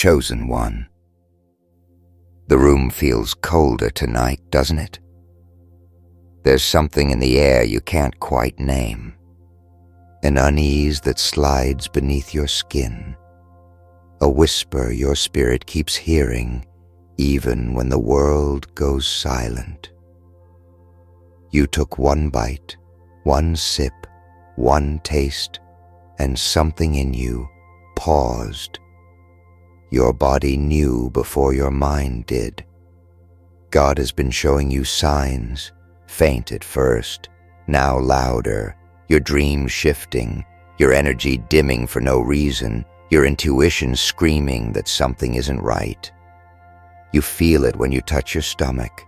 Chosen one. The room feels colder tonight, doesn't it? There's something in the air you can't quite name. An unease that slides beneath your skin. A whisper your spirit keeps hearing, even when the world goes silent. You took one bite, one sip, one taste, and something in you paused. Your body knew before your mind did. God has been showing you signs, faint at first, now louder, your dreams shifting, your energy dimming for no reason, your intuition screaming that something isn't right. You feel it when you touch your stomach,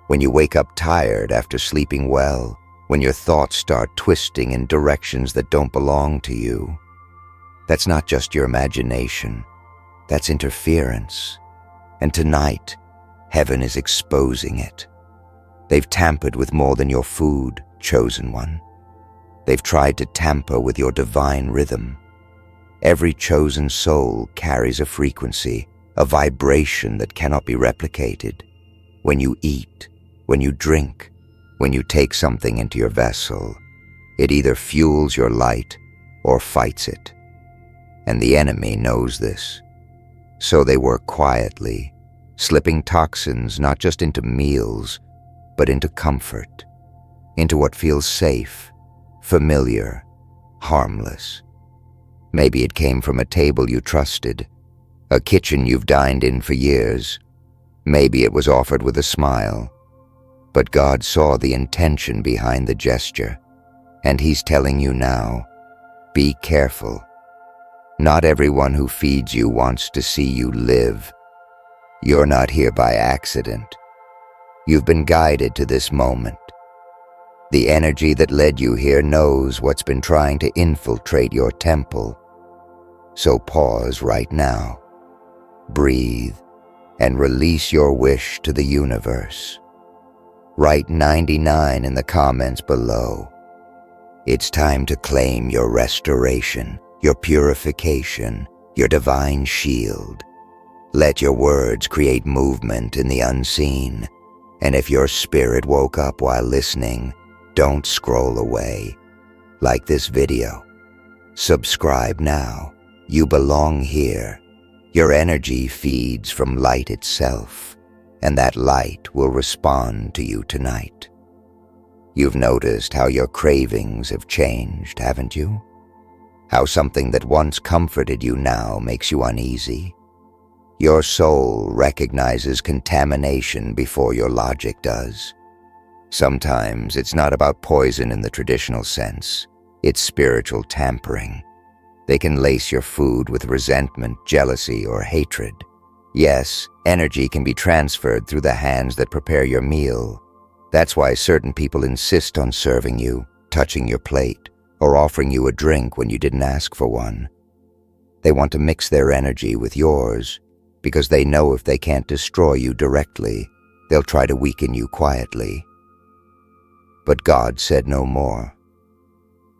when you wake up tired after sleeping well, when your thoughts start twisting in directions that don't belong to you. That's not just your imagination. That's interference. And tonight, heaven is exposing it. They've tampered with more than your food, chosen one. They've tried to tamper with your divine rhythm. Every chosen soul carries a frequency, a vibration that cannot be replicated. When you eat, when you drink, when you take something into your vessel, it either fuels your light or fights it. And the enemy knows this. So they work quietly, slipping toxins not just into meals, but into comfort, into what feels safe, familiar, harmless. Maybe it came from a table you trusted, a kitchen you've dined in for years. Maybe it was offered with a smile. But God saw the intention behind the gesture, and He's telling you now, be careful. Not everyone who feeds you wants to see you live. You're not here by accident. You've been guided to this moment. The energy that led you here knows what's been trying to infiltrate your temple. So pause right now. Breathe and release your wish to the universe. Write 99 in the comments below. It's time to claim your restoration, your purification, your divine shield. Let your words create movement in the unseen. And if your spirit woke up while listening, don't scroll away. Like this video. Subscribe now. You belong here. Your energy feeds from light itself, and that light will respond to you tonight. You've noticed how your cravings have changed, haven't you? How something that once comforted you now makes you uneasy. Your soul recognizes contamination before your logic does. Sometimes it's not about poison in the traditional sense. It's spiritual tampering. They can lace your food with resentment, jealousy, or hatred. Yes, energy can be transferred through the hands that prepare your meal. That's why certain people insist on serving you, touching your plate, or offering you a drink when you didn't ask for one. They want to mix their energy with yours, because they know if they can't destroy you directly, they'll try to weaken you quietly. But God said no more.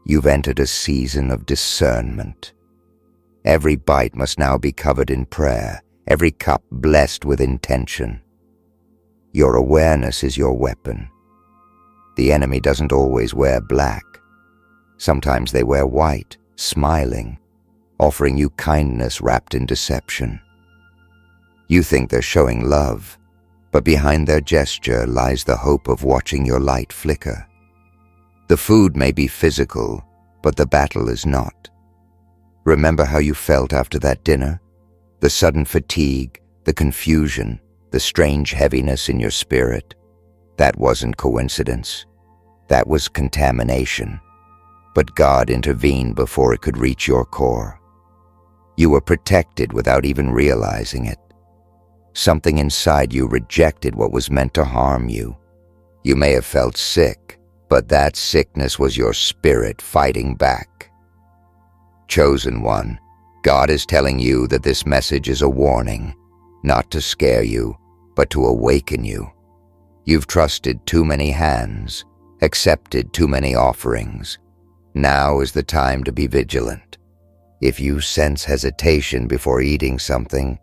You've entered a season of discernment. Every bite must now be covered in prayer, every cup blessed with intention. Your awareness is your weapon. The enemy doesn't always wear black. Sometimes they wear white, smiling, offering you kindness wrapped in deception. You think they're showing love, but behind their gesture lies the hope of watching your light flicker. The food may be physical, but the battle is not. Remember how you felt after that dinner? The sudden fatigue, the confusion, the strange heaviness in your spirit. That wasn't coincidence. That was contamination. But God intervened before it could reach your core. You were protected without even realizing it. Something inside you rejected what was meant to harm you. You may have felt sick, but that sickness was your spirit fighting back. Chosen one, God is telling you that this message is a warning, not to scare you, but to awaken you. You've trusted too many hands, accepted too many offerings. Now is the time to be vigilant. If you sense hesitation before eating something,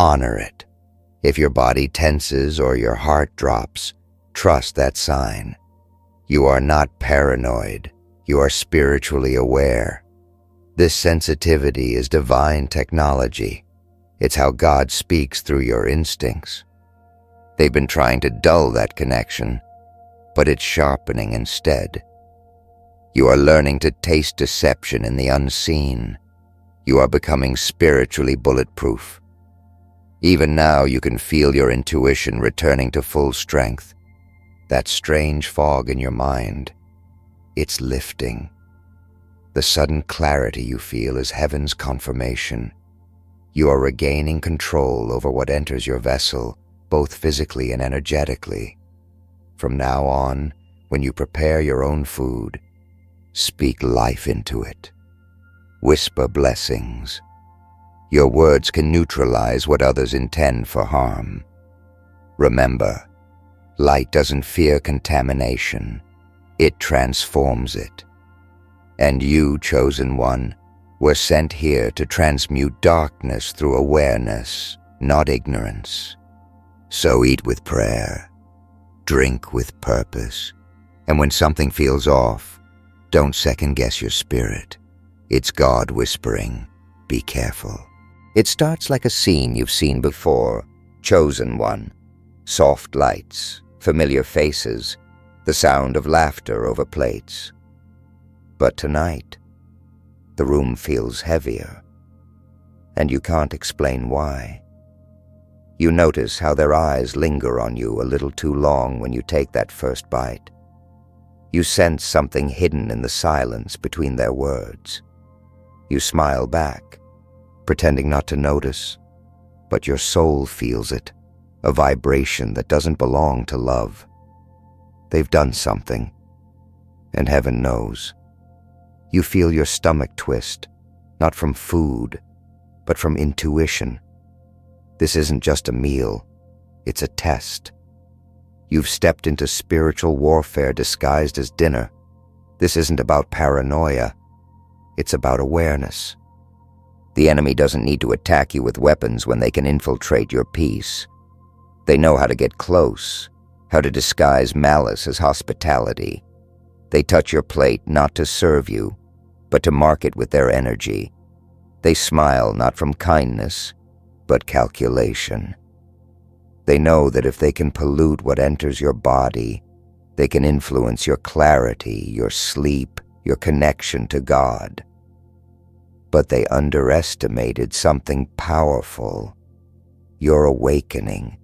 Honor it. If your body tenses or your heart drops, trust that sign. You are not paranoid. You are spiritually aware. This sensitivity is divine technology. It's how God speaks through your instincts. They've been trying to dull that connection, but it's sharpening instead. You are learning to taste deception in the unseen. You are becoming spiritually bulletproof. Even now, you can feel your intuition returning to full strength. That strange fog in your mind, it's lifting. The sudden clarity you feel is heaven's confirmation. You are regaining control over what enters your vessel, both physically and energetically. From now on, when you prepare your own food, speak life into it. Whisper blessings. Your words can neutralize what others intend for harm. Remember, light doesn't fear contamination. It transforms it. And you, chosen one, were sent here to transmute darkness through awareness, not ignorance. So eat with prayer, drink with purpose, and when something feels off, don't second-guess your spirit. It's God whispering, be careful. It starts like a scene you've seen before, chosen one. Soft lights, familiar faces, the sound of laughter over plates. But tonight, the room feels heavier, and you can't explain why. You notice how their eyes linger on you a little too long when you take that first bite. You sense something hidden in the silence between their words. You smile back, pretending not to notice, but your soul feels it, a vibration that doesn't belong to love. They've done something, and heaven knows. You feel your stomach twist, not from food, but from intuition. This isn't just a meal, it's a test. You've stepped into spiritual warfare disguised as dinner. This isn't about paranoia, it's about awareness. The enemy doesn't need to attack you with weapons when they can infiltrate your peace. They know how to get close, how to disguise malice as hospitality. They touch your plate not to serve you, but to mark it with their energy. They smile not from kindness, but calculation. They know that if they can pollute what enters your body, they can influence your clarity, your sleep, your connection to God. But they underestimated something powerful, your awakening.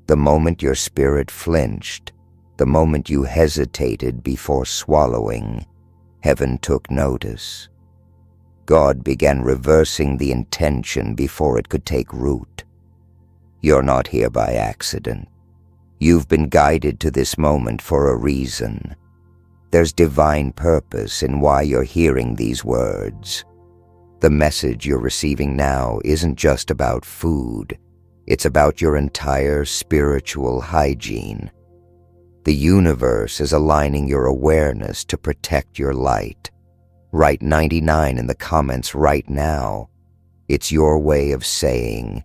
The moment your spirit flinched, the moment you hesitated before swallowing, heaven took notice. God began reversing the intention before it could take root. You're not here by accident. You've been guided to this moment for a reason. There's divine purpose in why you're hearing these words. The message you're receiving now isn't just about food. It's about your entire spiritual hygiene. The universe is aligning your awareness to protect your light. Write 99 in the comments right now. It's your way of saying,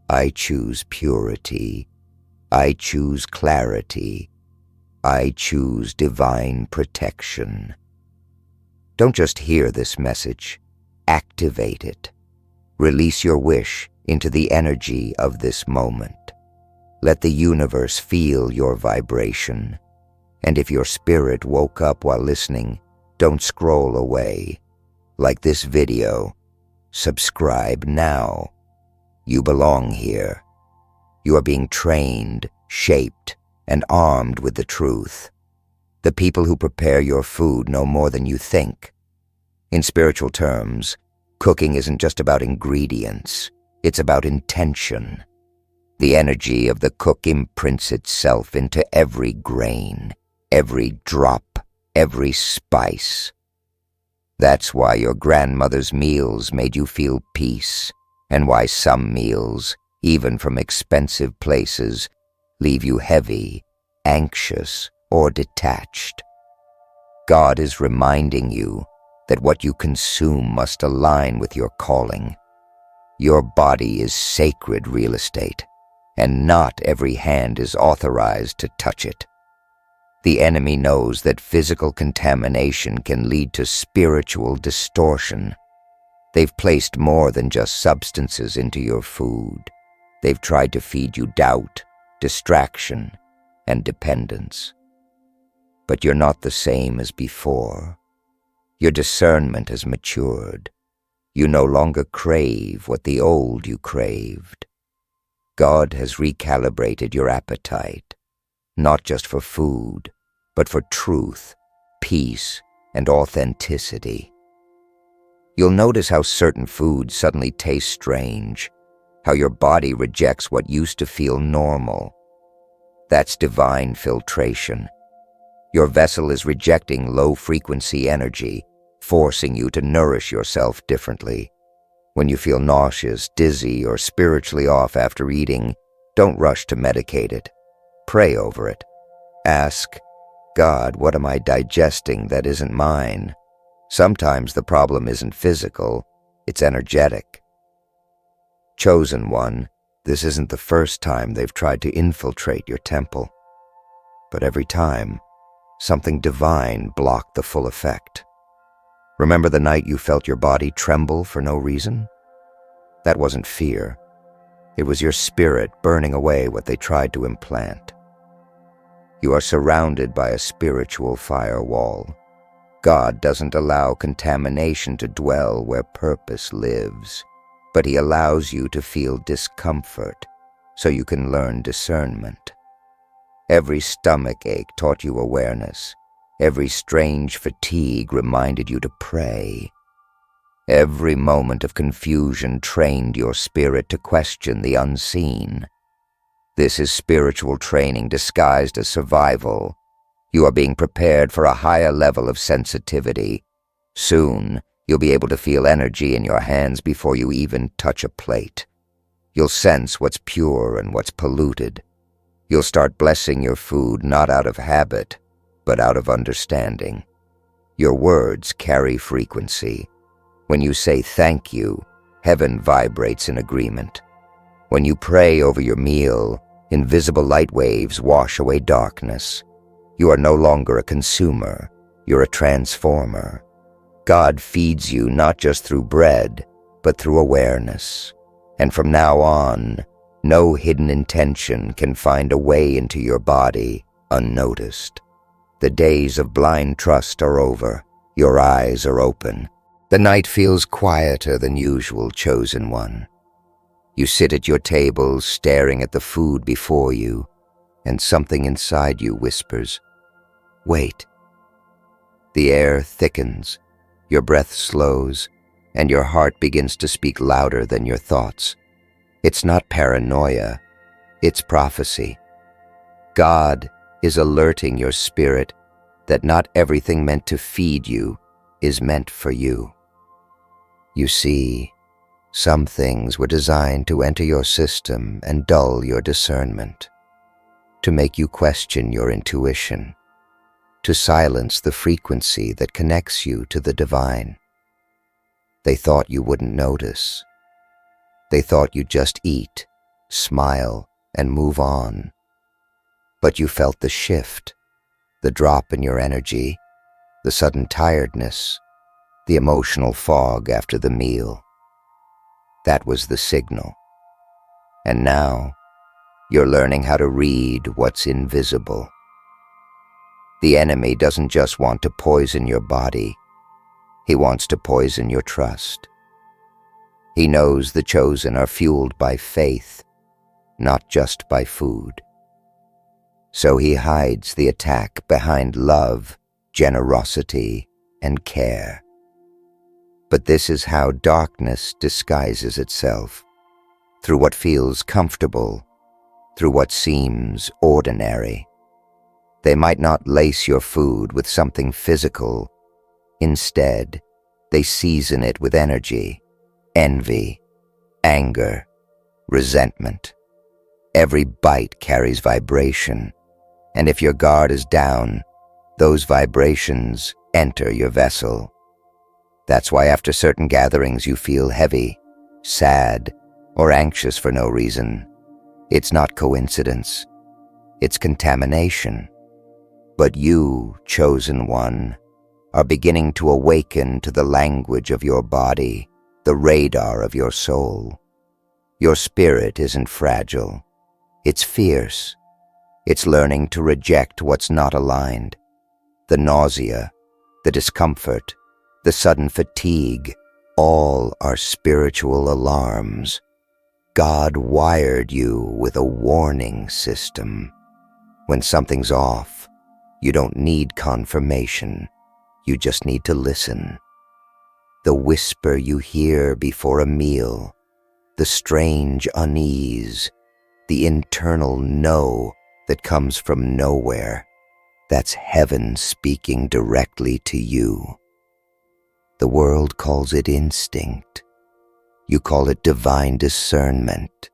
I choose purity. I choose clarity. I choose divine protection. Don't just hear this message. Activate it. Release your wish into the energy of this moment. Let the universe feel your vibration. And if your spirit woke up while listening, don't scroll away. Like this video, subscribe now. You belong here. You are being trained, shaped, and armed with the truth. The people who prepare your food know more than you think. In spiritual terms, cooking isn't just about ingredients. It's about intention. The energy of the cook imprints itself into every grain, every drop, every spice. That's why your grandmother's meals made you feel peace, and why some meals, even from expensive places, leave you heavy, anxious, or detached. God is reminding you that what you consume must align with your calling. Your body is sacred real estate, and not every hand is authorized to touch it. The enemy knows that physical contamination can lead to spiritual distortion. They've placed more than just substances into your food. They've tried to feed you doubt, distraction, and dependence. But you're not the same as before. Your discernment has matured. You no longer crave what the old you craved. God has recalibrated your appetite, not just for food, but for truth, peace, and authenticity. You'll notice how certain foods suddenly taste strange, how your body rejects what used to feel normal. That's divine filtration. Your vessel is rejecting low-frequency energy, forcing you to nourish yourself differently. When you feel nauseous, dizzy, or spiritually off after eating, don't rush to medicate it. Pray over it. Ask, God, what am I digesting that isn't mine? Sometimes the problem isn't physical, it's energetic. Chosen one, this isn't the first time they've tried to infiltrate your temple. But every time, something divine blocked the full effect. Remember the night you felt your body tremble for no reason? That wasn't fear. It was your spirit burning away what they tried to implant. You are surrounded by a spiritual firewall. God doesn't allow contamination to dwell where purpose lives, but He allows you to feel discomfort so you can learn discernment. Every stomach ache taught you awareness. Every strange fatigue reminded you to pray. Every moment of confusion trained your spirit to question the unseen. This is spiritual training disguised as survival. You are being prepared for a higher level of sensitivity. Soon, you'll be able to feel energy in your hands before you even touch a plate. You'll sense what's pure and what's polluted. You'll start blessing your food not out of habit, but out of understanding. Your words carry frequency. When you say thank you, heaven vibrates in agreement. When you pray over your meal, invisible light waves wash away darkness. You are no longer a consumer, you're a transformer. God feeds you not just through bread, but through awareness. And from now on, no hidden intention can find a way into your body unnoticed. The days of blind trust are over. Your eyes are open. The night feels quieter than usual, chosen one. You sit at your table, staring at the food before you, and something inside you whispers, "Wait." The air thickens, your breath slows, and your heart begins to speak louder than your thoughts. It's not paranoia, it's prophecy. God is alerting your spirit that not everything meant to feed you is meant for you. You see, some things were designed to enter your system and dull your discernment, to make you question your intuition, to silence the frequency that connects you to the divine. They thought you wouldn't notice. They thought you'd just eat, smile, and move on. But you felt the shift, the drop in your energy, the sudden tiredness, the emotional fog after the meal. That was the signal. And now, you're learning how to read what's invisible. The enemy doesn't just want to poison your body, he wants to poison your trust. He knows the chosen are fueled by faith, not just by food. So he hides the attack behind love, generosity, and care. But this is how darkness disguises itself, through what feels comfortable, through what seems ordinary. They might not lace your food with something physical. Instead, they season it with energy, envy, anger, resentment. Every bite carries vibration, and if your guard is down, those vibrations enter your vessel. That's why after certain gatherings you feel heavy, sad, or anxious for no reason, it's not coincidence. It's contamination. But you, chosen one, are beginning to awaken to the language of your body, the radar of your soul. Your spirit isn't fragile. It's fierce. It's learning to reject what's not aligned. The nausea, the discomfort, the sudden fatigue, all are spiritual alarms. God wired you with a warning system. When something's off, you don't need confirmation. You just need to listen. The whisper you hear before a meal, the strange unease, the internal no that comes from nowhere, that's heaven speaking directly to you. The world calls it instinct. You call it divine discernment.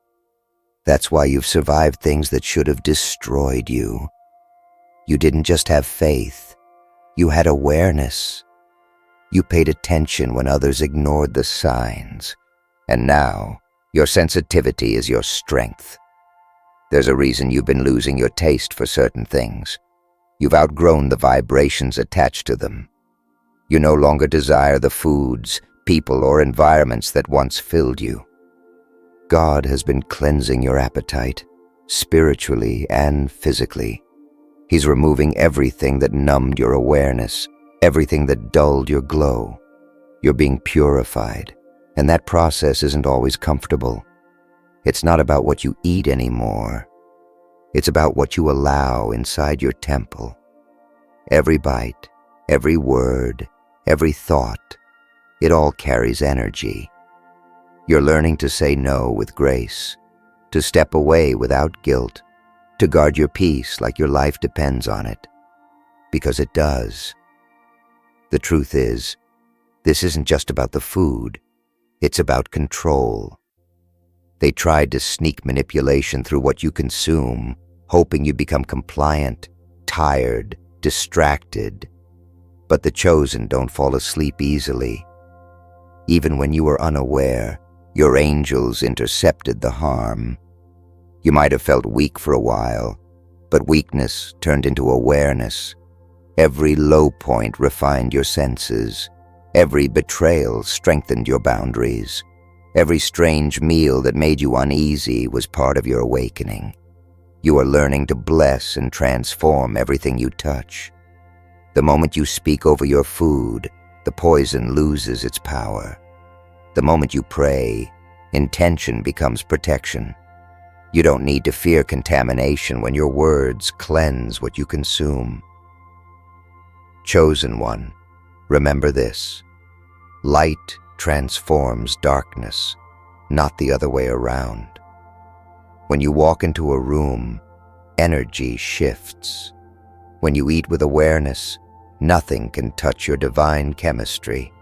That's why you've survived things that should have destroyed you. You didn't just have faith. You had awareness. You paid attention when others ignored the signs. And now, your sensitivity is your strength. There's a reason you've been losing your taste for certain things. You've outgrown the vibrations attached to them. You no longer desire the foods, people, or environments that once filled you. God has been cleansing your appetite, spiritually and physically. He's removing everything that numbed your awareness, everything that dulled your glow. You're being purified, and that process isn't always comfortable. It's not about what you eat anymore. It's about what you allow inside your temple. Every bite, every word, every thought, it all carries energy. You're learning to say no with grace, to step away without guilt, to guard your peace like your life depends on it. Because it does. The truth is, this isn't just about the food, it's about control. They tried to sneak manipulation through what you consume, hoping you become compliant, tired, distracted. But the chosen don't fall asleep easily. Even when you were unaware, your angels intercepted the harm. You might have felt weak for a while, but weakness turned into awareness. Every low point refined your senses. Every betrayal strengthened your boundaries. Every strange meal that made you uneasy was part of your awakening. You are learning to bless and transform everything you touch. The moment you speak over your food, the poison loses its power. The moment you pray, intention becomes protection. You don't need to fear contamination when your words cleanse what you consume. Chosen one, remember this. Light transforms darkness, not the other way around. When you walk into a room, energy shifts. When you eat with awareness, nothing can touch your divine chemistry.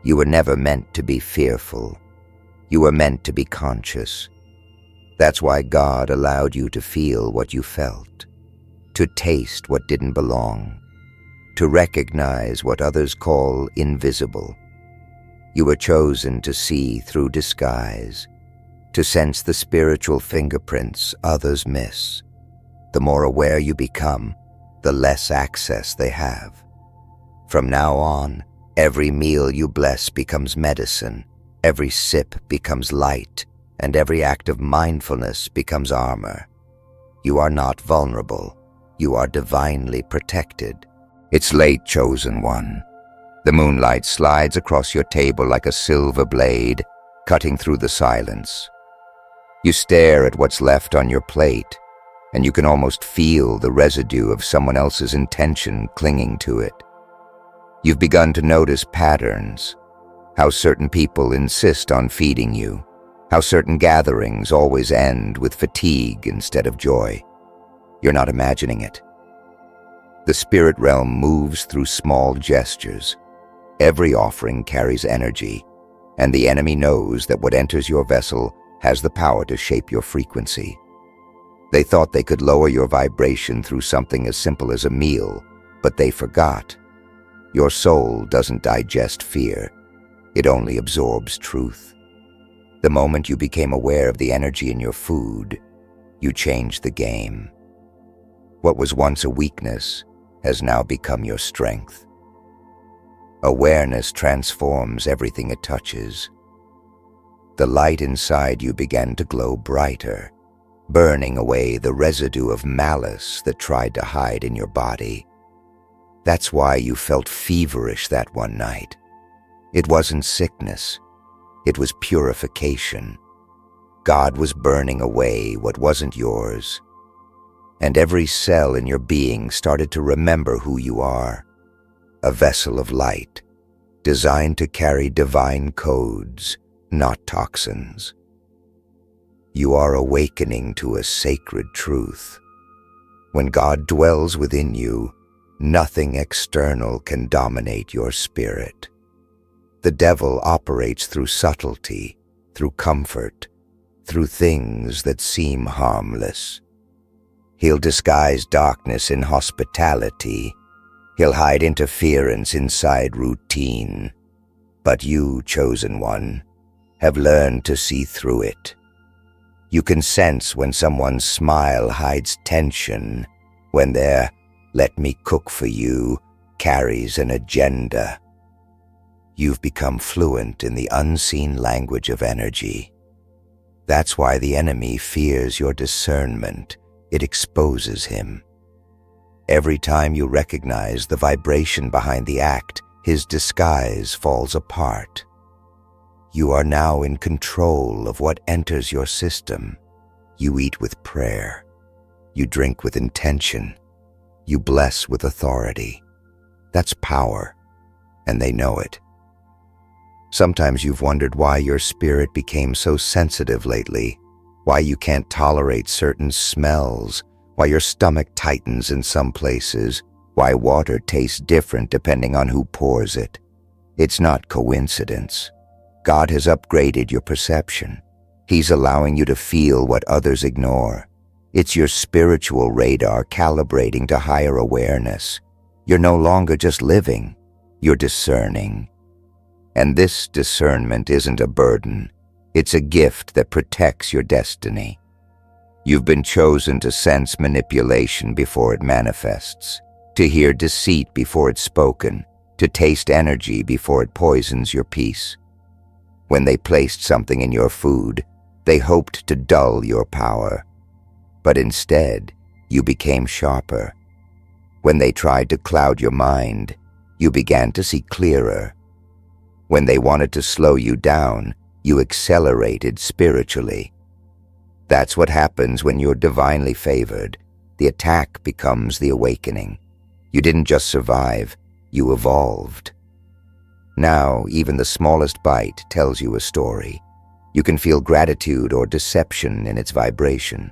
You were never meant to be fearful. You were meant to be conscious. That's why God allowed you to feel what you felt, to taste what didn't belong, to recognize what others call invisible. You were chosen to see through disguise, to sense the spiritual fingerprints others miss. The more aware you become, the less access they have. From now on, every meal you bless becomes medicine, every sip becomes light, and every act of mindfulness becomes armor. You are not vulnerable. You are divinely protected. It's late, chosen one. The moonlight slides across your table like a silver blade, cutting through the silence. You stare at what's left on your plate, and you can almost feel the residue of someone else's intention clinging to it. You've begun to notice patterns, how certain people insist on feeding you, how certain gatherings always end with fatigue instead of joy. You're not imagining it. The spirit realm moves through small gestures. Every offering carries energy, and the enemy knows that what enters your vessel has the power to shape your frequency. They thought they could lower your vibration through something as simple as a meal, but they forgot. Your soul doesn't digest fear. It only absorbs truth. The moment you became aware of the energy in your food, you changed the game. What was once a weakness has now become your strength. Awareness transforms everything it touches. The light inside you began to glow brighter, burning away the residue of malice that tried to hide in your body. That's why you felt feverish that one night. It wasn't sickness. It was purification. God was burning away what wasn't yours. And every cell in your being started to remember who you are. A vessel of light, designed to carry divine codes, not toxins. You are awakening to a sacred truth. When God dwells within you, nothing external can dominate your spirit. The devil operates through subtlety, through comfort, through things that seem harmless. He'll disguise darkness in hospitality. He'll hide interference inside routine. But you, chosen one, have learned to see through it. You can sense when someone's smile hides tension, when their "let me cook for you" carries an agenda. You've become fluent in the unseen language of energy. That's why the enemy fears your discernment. It exposes him. Every time you recognize the vibration behind the act, his disguise falls apart. You are now in control of what enters your system. You eat with prayer. You drink with intention. You bless with authority. That's power, and they know it. Sometimes you've wondered why your spirit became so sensitive lately, why you can't tolerate certain smells, why your stomach tightens in some places, why water tastes different depending on who pours it. It's not coincidence. God has upgraded your perception. He's allowing you to feel what others ignore. It's your spiritual radar calibrating to higher awareness. You're no longer just living, you're discerning. And this discernment isn't a burden. It's a gift that protects your destiny. You've been chosen to sense manipulation before it manifests, to hear deceit before it's spoken, to taste energy before it poisons your peace. When they placed something in your food, they hoped to dull your power. But instead, you became sharper. When they tried to cloud your mind, you began to see clearer. When they wanted to slow you down, you accelerated spiritually. That's what happens when you're divinely favored. The attack becomes the awakening. You didn't just survive, you evolved. Now, even the smallest bite tells you a story. You can feel gratitude or deception in its vibration.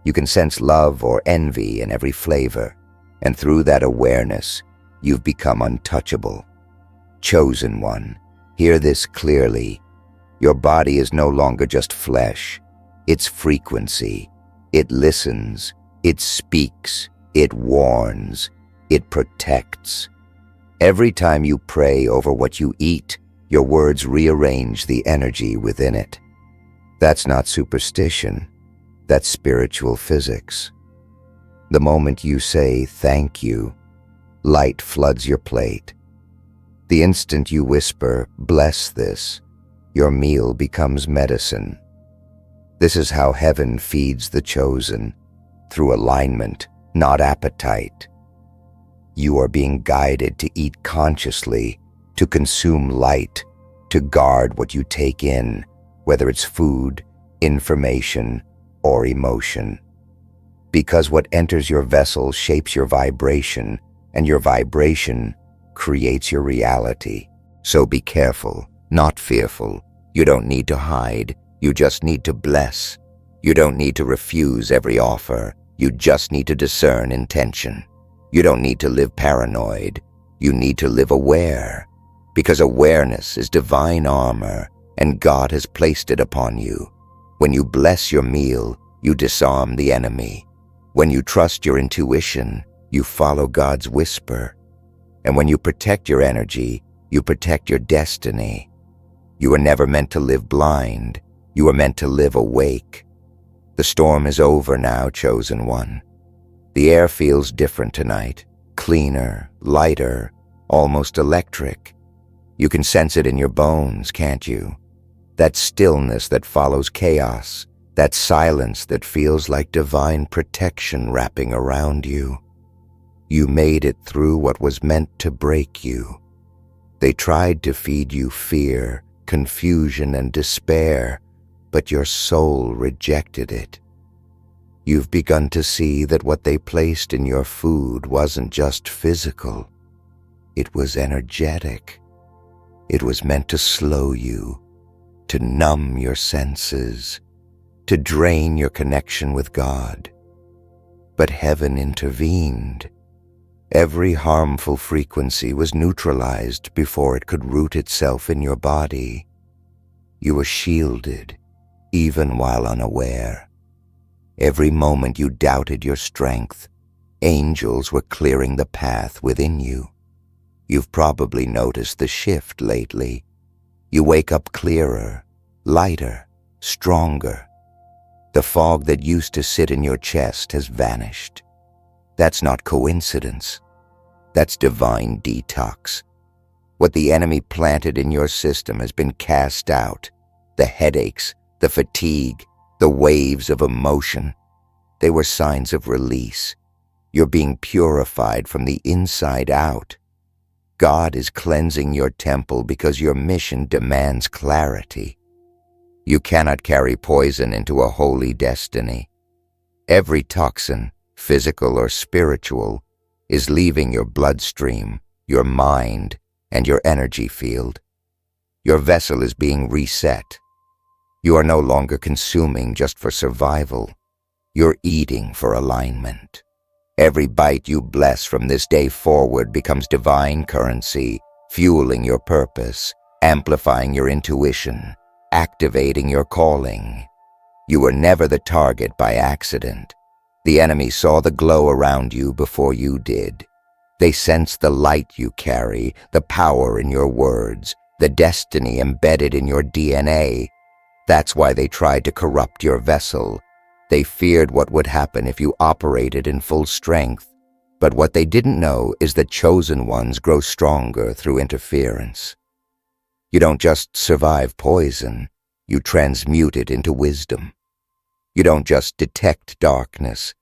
You can sense love or envy in every flavor. And through that awareness, you've become untouchable. Chosen one, hear this clearly. Your body is no longer just flesh. It's frequency. It listens. It speaks. It warns. It protects. Every time you pray over what you eat, your words rearrange the energy within it. That's not superstition. That's spiritual physics. The moment you say thank you, light floods your plate. The instant you whisper, bless this, your meal becomes medicine. This is how heaven feeds the chosen, through alignment, not appetite. You are being guided to eat consciously, to consume light, to guard what you take in, whether it's food, information, or emotion. Because what enters your vessel shapes your vibration, and your vibration creates your reality. So be careful, not fearful. You don't need to hide, you just need to bless. You don't need to refuse every offer, you just need to discern intention. You don't need to live paranoid, you need to live aware. Because awareness is divine armor, and God has placed it upon you. When you bless your meal, you disarm the enemy. When you trust your intuition, you follow God's whisper. And when you protect your energy, you protect your destiny. You were never meant to live blind. You were meant to live awake. The storm is over now, chosen one. The air feels different tonight, cleaner, lighter, almost electric. You can sense it in your bones, can't you? That stillness that follows chaos, that silence that feels like divine protection wrapping around you. You made it through what was meant to break you. They tried to feed you fear, confusion, and despair, but your soul rejected it. You've begun to see that what they placed in your food wasn't just physical. It was energetic. It was meant to slow you, to numb your senses, to drain your connection with God. But heaven intervened. Every harmful frequency was neutralized before it could root itself in your body. You were shielded, even while unaware. Every moment you doubted your strength, angels were clearing the path within you. You've probably noticed the shift lately. You wake up clearer, lighter, stronger. The fog that used to sit in your chest has vanished. That's not coincidence. That's divine detox. What the enemy planted in your system has been cast out. The headaches, the fatigue, the waves of emotion. They were signs of release. You're being purified from the inside out. God is cleansing your temple because your mission demands clarity. You cannot carry poison into a holy destiny. Every toxin, physical or spiritual, is leaving your bloodstream, your mind, and your energy field. Your vessel is being reset. You are no longer consuming just for survival. You're eating for alignment. Every bite you bless from this day forward becomes divine currency, fueling your purpose, amplifying your intuition, activating your calling. You were never the target by accident. The enemy saw the glow around you before you did. They sensed the light you carry, the power in your words, the destiny embedded in your DNA. That's why they tried to corrupt your vessel. They feared what would happen if you operated in full strength. But what they didn't know is that chosen ones grow stronger through interference. You don't just survive poison, you transmute it into wisdom. You don't just detect darkness,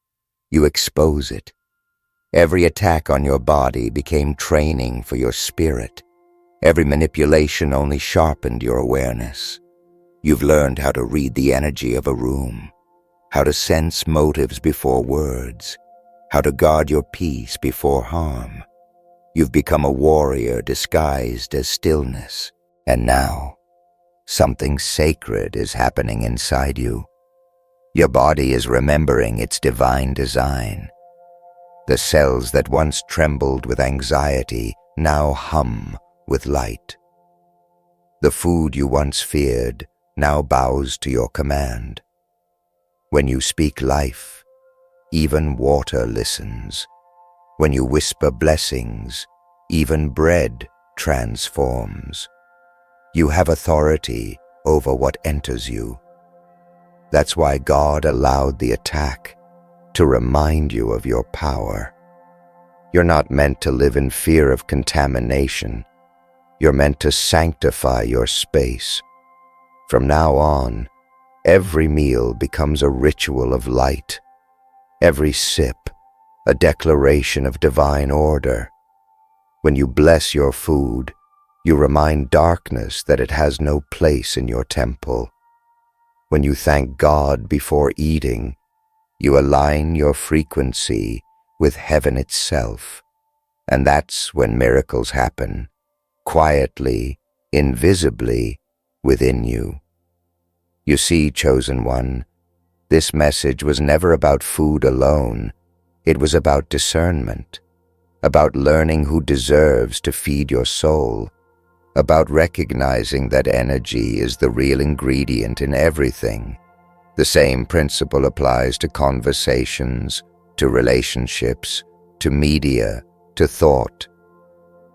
you expose it. Every attack on your body became training for your spirit. Every manipulation only sharpened your awareness. You've learned how to read the energy of a room, how to sense motives before words, how to guard your peace before harm. You've become a warrior disguised as stillness. And now, something sacred is happening inside you. Your body is remembering its divine design. The cells that once trembled with anxiety now hum with light. The food you once feared now bows to your command. When you speak life, even water listens. When you whisper blessings, even bread transforms. You have authority over what enters you. That's why God allowed the attack, to remind you of your power. You're not meant to live in fear of contamination. You're meant to sanctify your space. From now on, every meal becomes a ritual of light. Every sip, a declaration of divine order. When you bless your food, you remind darkness that it has no place in your temple. When you thank God before eating, you align your frequency with heaven itself. And that's when miracles happen, quietly, invisibly, within you. You see, chosen one, this message was never about food alone. It was about discernment, about learning who deserves to feed your soul, about recognizing that energy is the real ingredient in everything. The same principle applies to conversations, to relationships, to media, to thought.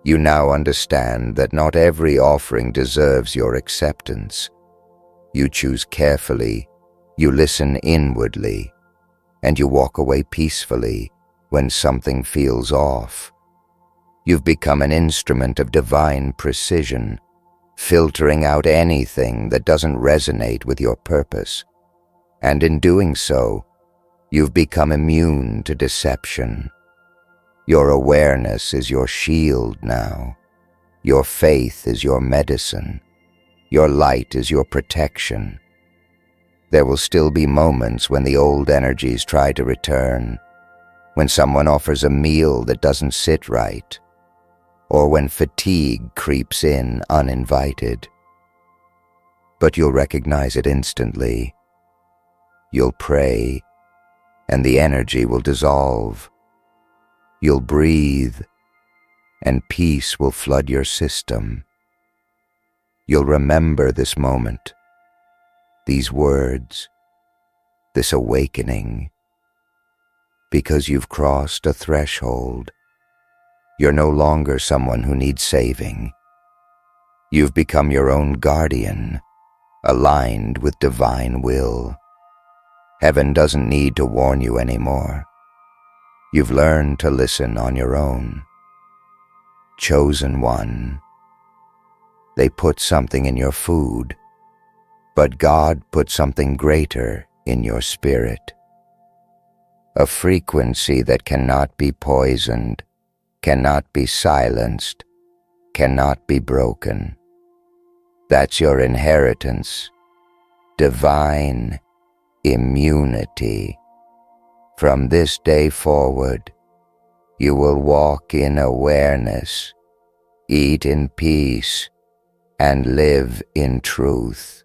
You now understand that not every offering deserves your acceptance. You choose carefully, you listen inwardly, and you walk away peacefully when something feels off. You've become an instrument of divine precision, filtering out anything that doesn't resonate with your purpose. And in doing so, you've become immune to deception. Your awareness is your shield now. Your faith is your medicine. Your light is your protection. There will still be moments when the old energies try to return, when someone offers a meal that doesn't sit right, or when fatigue creeps in uninvited. But you'll recognize it instantly. You'll pray, and the energy will dissolve. You'll breathe, and peace will flood your system. You'll remember this moment, these words, this awakening, because you've crossed a threshold. You're no longer someone who needs saving. You've become your own guardian, aligned with divine will. Heaven doesn't need to warn you anymore. You've learned to listen on your own. Chosen one. They put something in your food, but God put something greater in your spirit. A frequency that cannot be poisoned, cannot be silenced, cannot be broken. That's your inheritance, divine immunity. From this day forward, you will walk in awareness, eat in peace, and live in truth.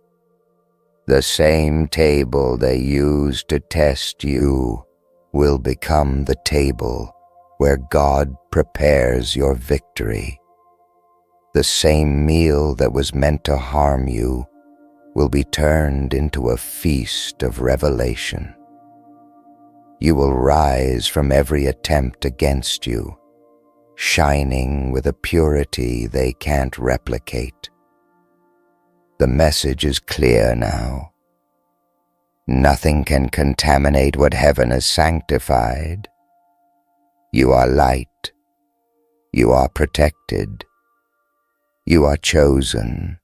The same table they used to test you will become the table where God prepares your victory. The same meal that was meant to harm you will be turned into a feast of revelation. You will rise from every attempt against you, shining with a purity they can't replicate. The message is clear now. Nothing can contaminate what heaven has sanctified. You are light. You are protected. You are chosen.